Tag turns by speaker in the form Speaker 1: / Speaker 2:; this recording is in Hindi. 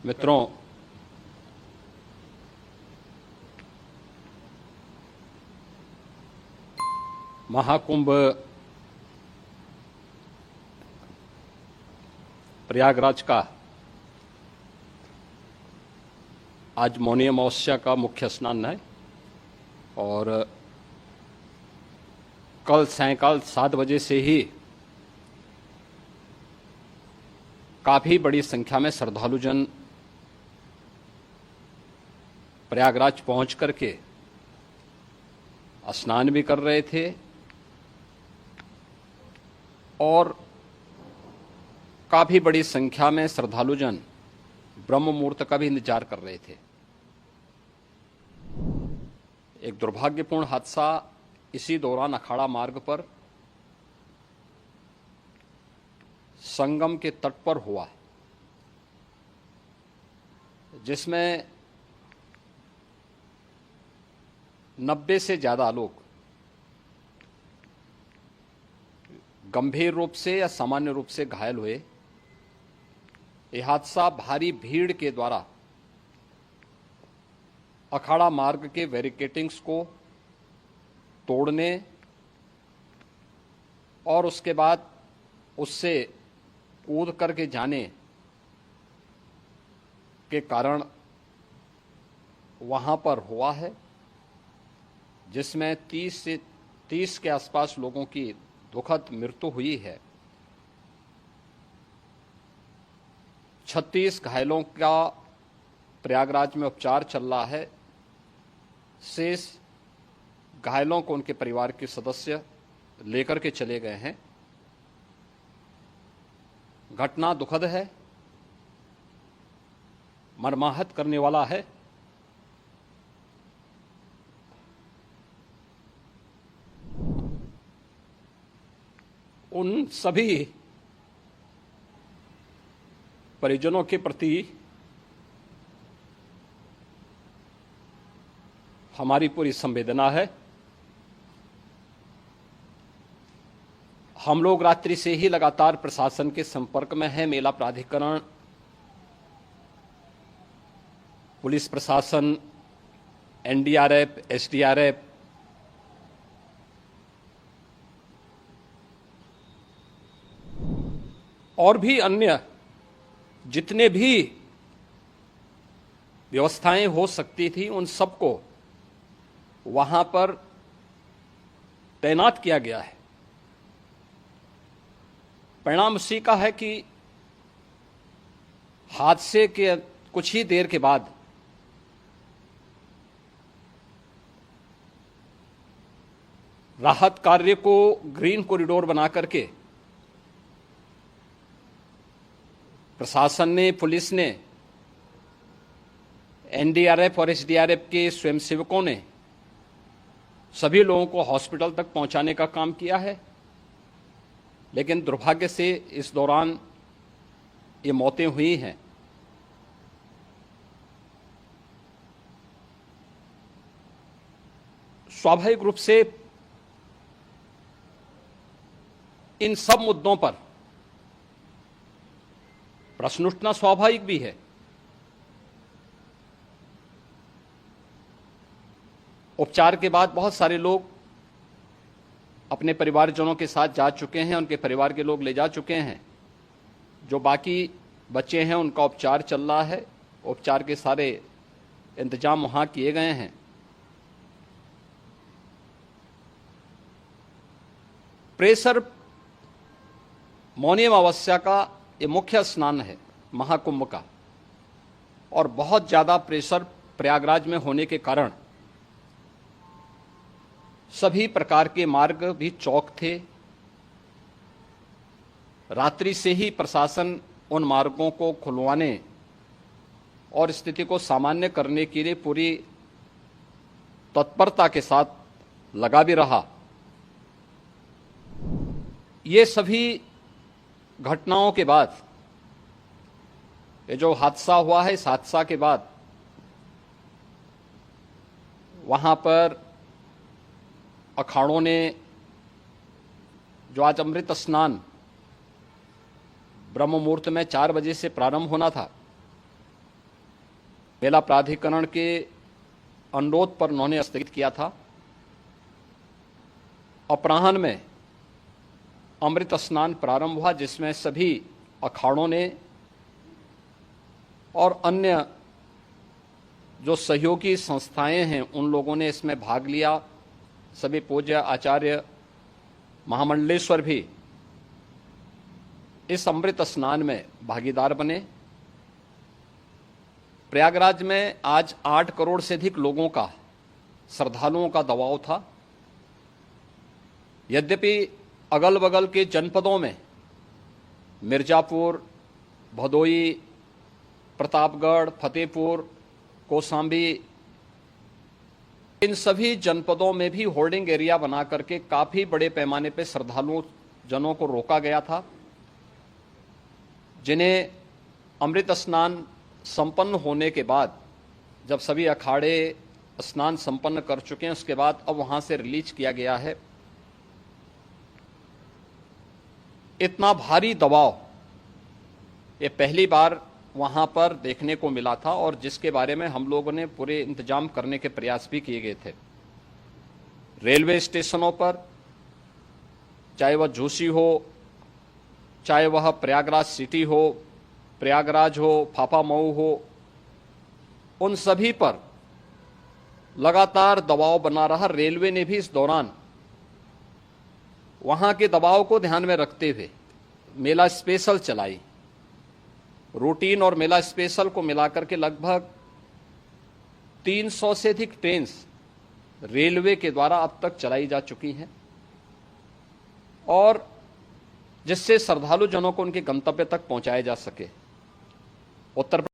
Speaker 1: मित्रों, महाकुंभ प्रयागराज का आज मौनी अमावस्या का मुख्य स्नान है और कल सायंकाल 7 बजे से ही काफी बड़ी संख्या में श्रद्धालुजन प्रयागराज पहुंच करके स्नान भी कर रहे थे और काफी बड़ी संख्या में श्रद्धालुजन ब्रह्म मुहूर्त का भी इंतजार कर रहे थे। एक दुर्भाग्यपूर्ण हादसा इसी दौरान अखाड़ा मार्ग पर संगम के तट पर हुआ, जिसमें 90 से ज्यादा लोग गंभीर रूप से या सामान्य रूप से घायल हुए। यह हादसा भारी भीड़ के द्वारा अखाड़ा मार्ग के बैरिकेडिंग्स को तोड़ने और उसके बाद उससे कूद करके जाने के कारण वहां पर हुआ है, जिसमें 30 के आसपास लोगों की दुखद मृत्यु हुई है। 36 घायलों का प्रयागराज में उपचार चल रहा है। शेष घायलों को उनके परिवार के सदस्य लेकर के चले गए हैं। घटना दुखद है, मर्माहत करने वाला है। उन सभी परिजनों के प्रति हमारी पूरी संवेदना है। हम लोग रात्रि से ही लगातार प्रशासन के संपर्क में हैं। मेला प्राधिकरण, पुलिस प्रशासन, एनडीआरएफ, एसडीआरएफ, और भी अन्य जितने भी व्यवस्थाएं हो सकती थी उन सबको वहां पर तैनात किया गया है। परिणाम उसी का है कि हादसे के कुछ ही देर के बाद राहत कार्य को ग्रीन कॉरिडोर बना करके प्रशासन ने, पुलिस ने, एनडीआरएफ और एसडीआरएफ के स्वयंसेवकों ने सभी लोगों को हॉस्पिटल तक पहुंचाने का काम किया है। लेकिन दुर्भाग्य से इस दौरान ये मौतें हुई हैं। स्वाभाविक रूप से इन सब मुद्दों पर प्रश्न उठना स्वाभाविक भी है। उपचार के बाद बहुत सारे लोग अपने परिवारजनों के साथ जा चुके हैं, उनके परिवार के लोग ले जा चुके हैं। जो बाकी बच्चे हैं उनका उपचार चल रहा है। उपचार के सारे इंतजाम वहां किए गए हैं। प्रेशर मौनी अमावस्या का ये मुख्य स्नान है महाकुंभ का, और बहुत ज्यादा प्रेशर प्रयागराज में होने के कारण सभी प्रकार के मार्ग भी चौक थे। रात्रि से ही प्रशासन उन मार्गों को खुलवाने और स्थिति को सामान्य करने के लिए पूरी तत्परता के साथ लगा भी रहा। ये सभी घटनाओं के बाद, ये जो हादसा हुआ है, इस हादसा के बाद वहां पर अखाड़ों ने जो आज अमृत स्नान ब्रह्म मुहूर्त में 4 बजे से प्रारंभ होना था, मेला प्राधिकरण के अनुरोध पर उन्होंने स्थगित किया था। अपराह्न में अमृत स्नान प्रारंभ हुआ, जिसमें सभी अखाड़ों ने और अन्य जो सहयोगी संस्थाएं हैं उन लोगों ने इसमें भाग लिया। सभी पूज्य आचार्य महामंडलेश्वर भी इस अमृत स्नान में भागीदार बने। प्रयागराज में आज 8 करोड़ से अधिक लोगों का, श्रद्धालुओं का दबाव था। यद्यपि अगल बगल के जनपदों में मिर्जापुर, भदोई, प्रतापगढ़, फतेहपुर, कौशाम्बी, इन सभी जनपदों में भी होर्डिंग एरिया बना करके काफी बड़े पैमाने पर श्रद्धालुओं जनों को रोका गया था, जिन्हें अमृत स्नान संपन्न होने के बाद, जब सभी अखाड़े स्नान संपन्न कर चुके हैं, उसके बाद अब वहां से रिलीज किया गया है। इतना भारी दबाव ये पहली बार वहां पर देखने को मिला था, और जिसके बारे में हम लोगों ने पूरे इंतजाम करने के प्रयास भी किए गए थे। रेलवे स्टेशनों पर, चाहे वह झूसी हो, चाहे वह प्रयागराज सिटी हो, प्रयागराज हो, फाफामऊ हो, उन सभी पर लगातार दबाव बना रहा। रेलवे ने भी इस दौरान वहां के दबाव को ध्यान में रखते हुए मेला स्पेशल चलाई। रूटीन और मेला स्पेशल को मिलाकर के लगभग 300 से अधिक ट्रेन रेलवे के द्वारा अब तक चलाई जा चुकी हैं, और जिससे श्रद्धालु जनों को उनके गंतव्य तक पहुंचाया जा सके। उत्तर